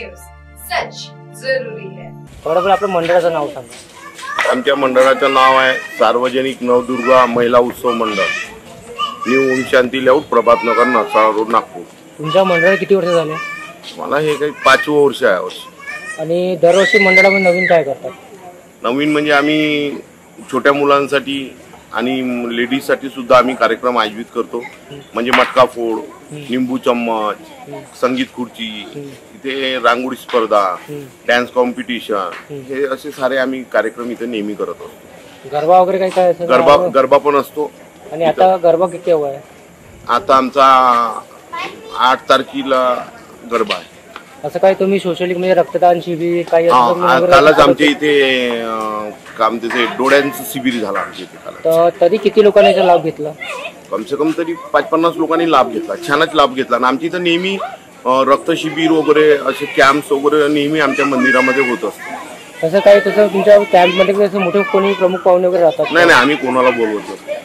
News, सच जरूरी है। थोडं आपलं मंडळाचं नाव सांगा। आमच्या मंडळाचं नाव आहे सार्वजनिक नवदुर्गा महिला उत्सव मंडळ, न्यू ओम शांती लेआउट, प्रभात नगर, नासाळा रोड, नागपूर। तुमच्या मंडळाला किती वर्ष झाले? मला हे काही 5वं वर्ष आहे वर्ष। आणि दरवर्षी मंडळामध्ये नवीन काय करतात? नवीन म्हणजे आम्ही छोट्या मुलांसाठी आणि लेडीजसाठी सुद्धा आम्ही कार्यक्रम आयोजित करतो, म्हणजे मटका फोड, निंबू चम्मच, संगीत खुर्ची, इथे रांगोळी स्पर्धा, डान्स कॉम्पिटिशन, हे असे सारे आम्ही कार्यक्रम इथे नेहमी करत असतो। गरबा वगैरे काय असतं? गरबा पण असतो। आणि आता गरबा किती आहे? आता आमचा 8 तारखेला गरबा आहे। असं काय तुम्ही सोशली म्हणजे रक्तदान शिबिर काही कालच आमच्या इथे काम त्याचे डोळ्यांचं शिबिर झालं आमच्या इथे काल। तर तरी किती लोकांनी याचा लाभ घेतला? कम से कम तरी 50-50 लोकांनी लाभ घेतला, छानच लाभ घेतला। आणि आमच्या इथं नेहमी रक्त शिबिर वगैरे असे कॅम्प्स वगैरे नेहमी आमच्या मंदिरामध्ये होत असतात। तसं काय तसं तुमच्या कॅम्पमध्ये कसं मोठे कोणी प्रमुख पाहुणे वगैरे राहतात? नाही, आम्ही कोणाला बोलवत नाही,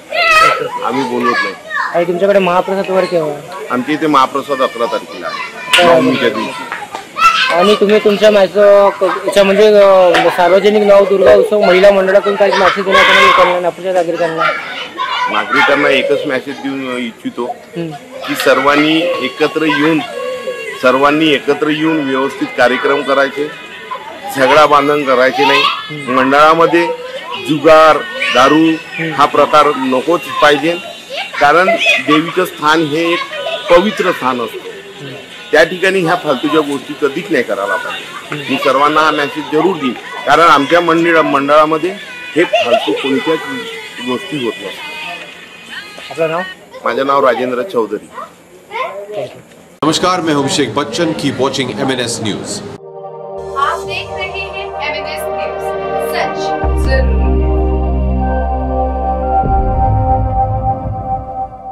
आम्ही बोलवत नाही। आणि तुमच्याकडे महाप्रसाद वगैरे केव्हा? आमच्या इथे महाप्रसाद 11 तारखेला आहे, नवमीच्या दिवशी। आणि तुम्ही तुमच्या याच्या म्हणजे सार्वजनिक नवदुर्गा उत्सव महिला मंडळातून काही मेसेज देण्याचा लोकांना, नागपूरच्या नागरिकांना एकच मेसेज देऊ इच्छितो की सर्वांनी एकत्र येऊन व्यवस्थित कार्यक्रम करायचे, झगडा बांधण करायचे नाही। मंडळामध्ये जुगार, दारू हा प्रकार नकोच पाहिजे, कारण देवीचं स्थान हे एक पवित्र स्थान असतं। त्या ठिकाणी ह्या फालतूच्या गोष्टी कधीच नाही करायला पाहिजे। मी सर्वांना हा मेसेज जरूर देईन, कारण आमच्या मंडळामध्ये हे फालतू कोणत्याच गोष्टी होत नसतात। आपलं नाव? माझं नाव राजेंद्र चौधरी। नमस्कार, मैं हूं Abhishek Bachchan. Keep watching MNS news. आप देख रहे हैं MNS न्यूज, सच